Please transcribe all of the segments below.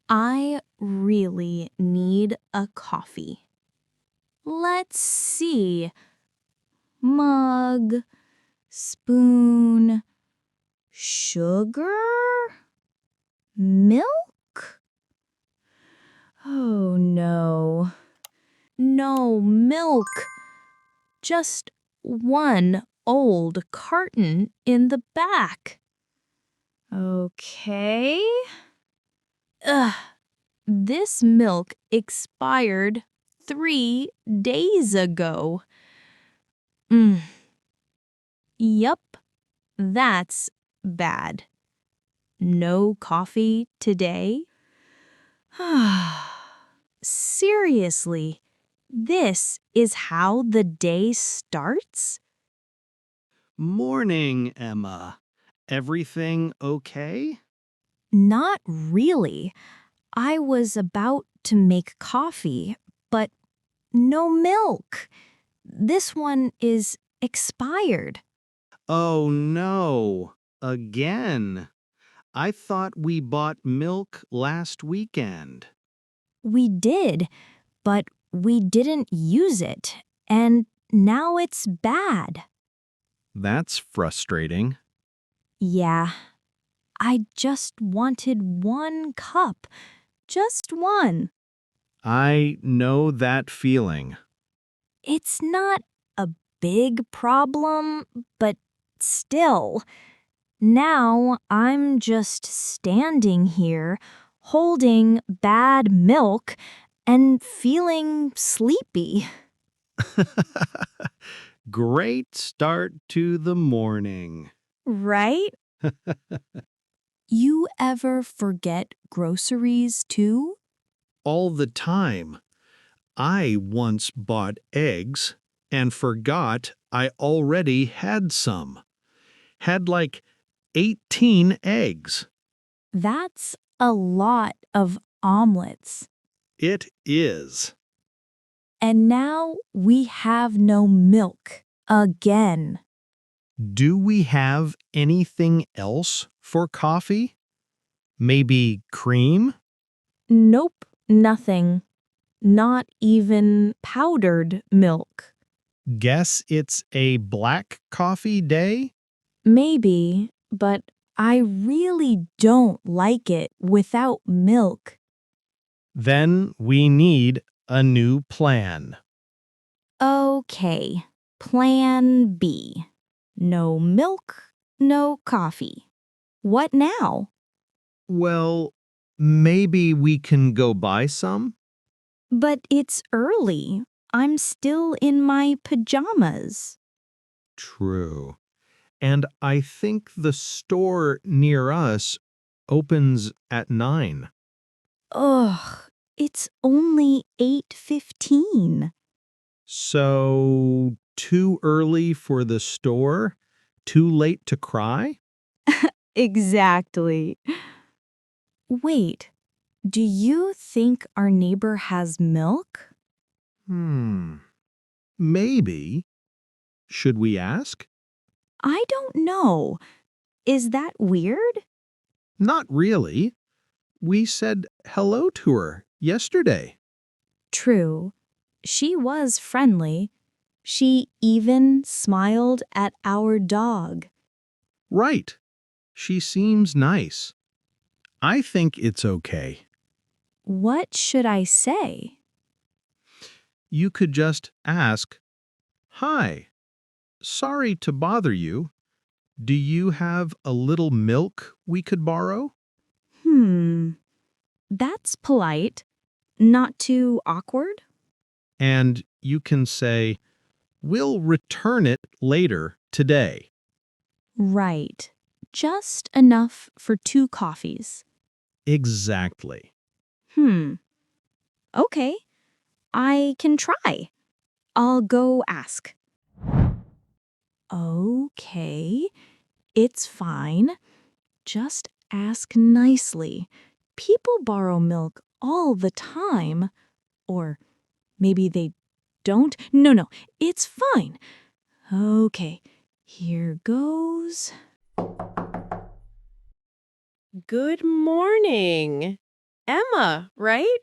I really need a coffee. Let's see. Mug, spoon, sugar, milk? Oh no. No milk. Just one old carton in the back. Okay. Ugh. This milk expired 3 days ago. Yup, that's bad. No coffee today? Seriously, this is how the day starts? Morning, Emma. Everything okay? Not really. I was about to make coffee, but no milk. This one is expired. Oh no, again. I thought we bought milk last weekend. We did, but we didn't use it, and now it's bad. That's frustrating. Yeah, I just wanted one cup. Just one. I know that feeling. It's not a big problem, but still. Now I'm just standing here, holding bad milk and feeling sleepy. Great start to the morning. Right? You ever forget groceries too? All the time. I once bought eggs and forgot I already had some. Had like 18 eggs. That's a lot of omelets. It is. And now we have no milk again. Do we have anything else for coffee? Maybe cream? Nope, nothing. Not even powdered milk. Guess it's a black coffee day? Maybe, but I really don't like it without milk. Then we need a new plan. Okay, plan B. No milk, no coffee. What now? Well, maybe we can go buy some? But it's early. I'm still in my pajamas. True. And I think the store near us opens at 9. Ugh, it's only 8:15. So, too early for the store? Too late to cry? Exactly. Wait, do you think our neighbor has milk? Maybe. Should we ask? I don't know. Is that weird? Not really. We said hello to her yesterday. True. She was friendly. She even smiled at our dog. Right. She seems nice. I think it's okay. What should I say? You could just ask, "Hi, sorry to bother you. Do you have a little milk we could borrow?" That's polite. Not too awkward? And you can say, "We'll return it later today." Right. Just enough for 2 coffees. Exactly. Okay. I can try. I'll go ask. Okay. It's fine. Just ask nicely. People borrow milk all the time. Or maybe they don't. No, it's fine. Okay, here goes. Good morning. Emma, right?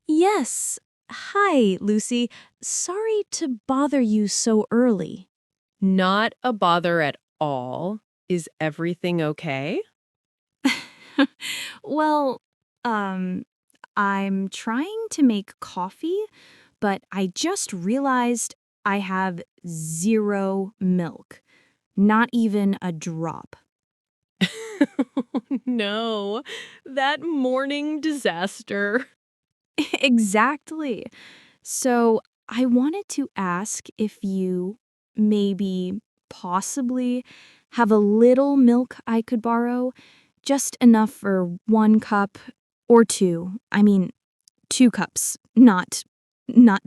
Yes. Hi, Lucy. Sorry to bother you so early. Not a bother at all. Is everything okay? Well, I'm trying to make coffee, but I just realized I have zero milk. Not even a drop. No, that morning disaster. Exactly. So I wanted to ask if you maybe possibly have a little milk I could borrow, just enough for 1 cup or two. I mean, 2 cups, not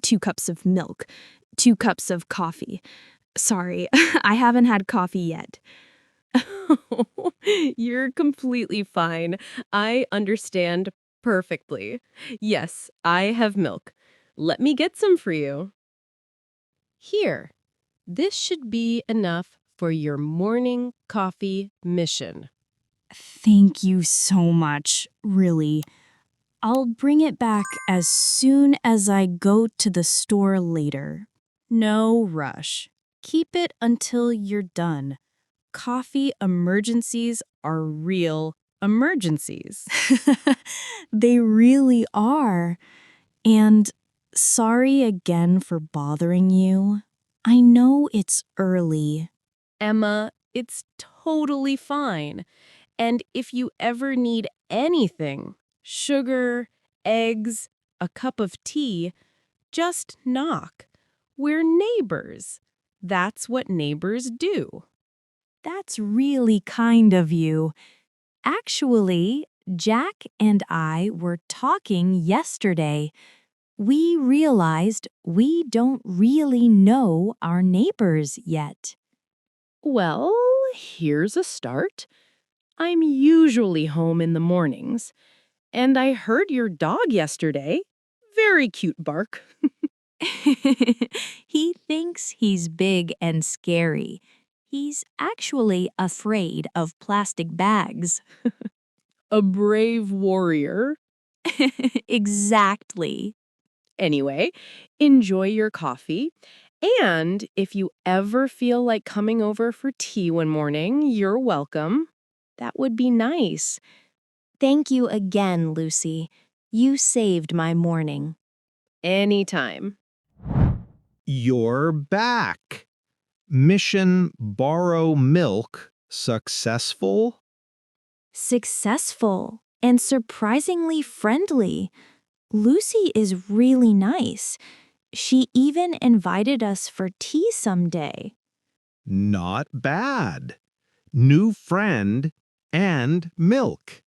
2 cups of milk, 2 cups of coffee. Sorry, I haven't had coffee yet. You're completely fine. I understand perfectly. Yes, I have milk. Let me get some for you. Here, this should be enough for your morning coffee mission. Thank you so much, really. I'll bring it back as soon as I go to the store later. No rush. Keep it until you're done. Coffee emergencies are real emergencies. They really are. And sorry again for bothering you. I know it's early. Emma, it's totally fine. And if you ever need anything, sugar, eggs, a cup of tea, just knock. We're neighbors. That's what neighbors do. That's really kind of you. Actually, Jack and I were talking yesterday. We realized we don't really know our neighbors yet. Well, here's a start. I'm usually home in the mornings, and I heard your dog yesterday. Very cute bark. He thinks he's big and scary. He's actually afraid of plastic bags. A brave warrior. Exactly. Anyway, enjoy your coffee. And if you ever feel like coming over for tea one morning, you're welcome. That would be nice. Thank you again, Lucy. You saved my morning. Anytime. You're back. Mission borrow milk successful? Successful and surprisingly friendly. Lucy is really nice. She even invited us for tea someday. Not bad. New friend and milk.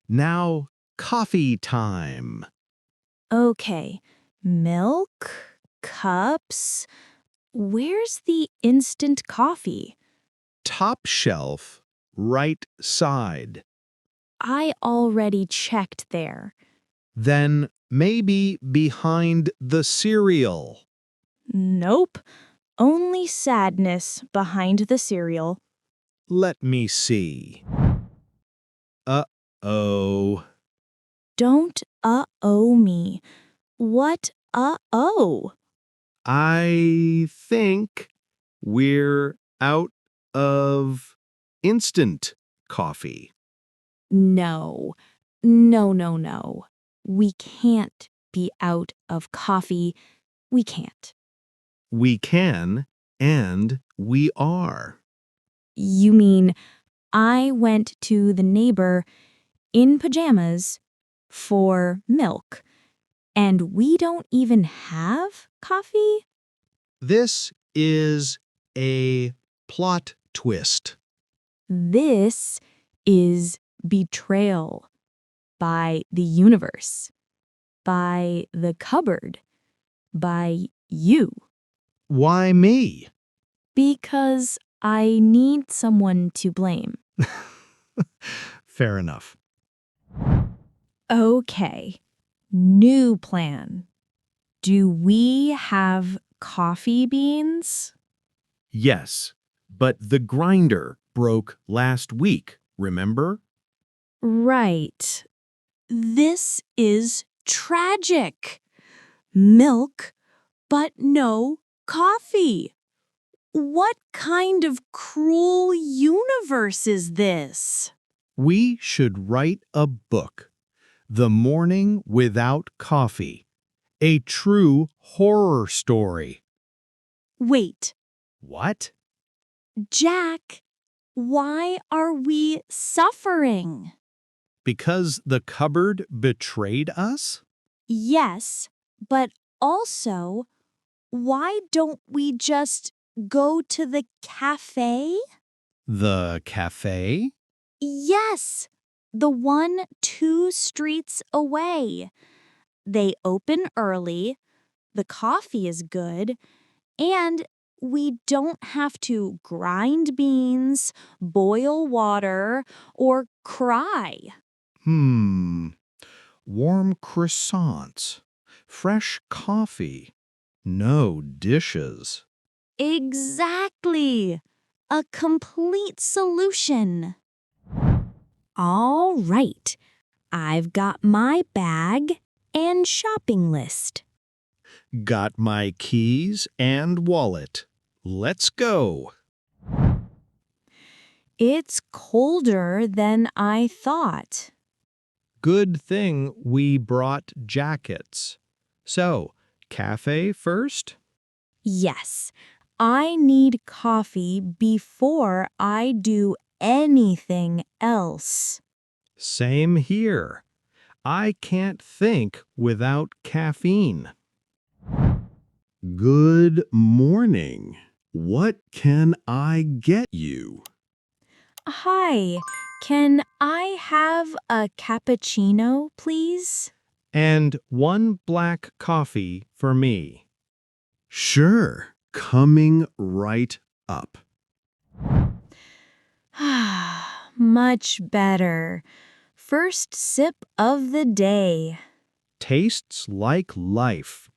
Now, coffee time. Okay, milk, cups. Where's the instant coffee? Top shelf, right side. I already checked there. Then maybe behind the cereal. Nope, only sadness behind the cereal. Let me see. Uh-oh. Don't uh-oh me. What uh-oh? I think we're out of instant coffee. No, no. We can't be out of coffee. We can't. We can, and we are. You mean I went to the neighbor in pajamas for milk, and we don't even have coffee? This is a plot twist. This is betrayal by the universe, by the cupboard, by you. Why me? Because I need someone to blame. Fair enough. Okay, new plan. Do we have coffee beans? Yes, but the grinder broke last week, remember? Right. This is tragic. Milk, but no coffee. What kind of cruel universe is this? We should write a book. The Morning Without Coffee. A true horror story. Wait, What? Jack, why are we suffering? Because the cupboard betrayed us? Yes, but also, why don't we just go to the cafe? The cafe? Yes, the one 2 streets away. They open early, the coffee is good, and we don't have to grind beans, boil water, or cry. Warm croissants. Fresh coffee. No dishes. Exactly. A complete solution. All right. I've got my bag and shopping list. Got my keys and wallet. Let's go. It's colder than I thought. Good thing we brought jackets. So, cafe first? Yes, I need coffee before I do anything else. Same here. I can't think without caffeine. Good morning. What can I get you? Hi, can I have a cappuccino, please? And one black coffee for me. Sure, coming right up. Much better. First sip of the day. Tastes like life.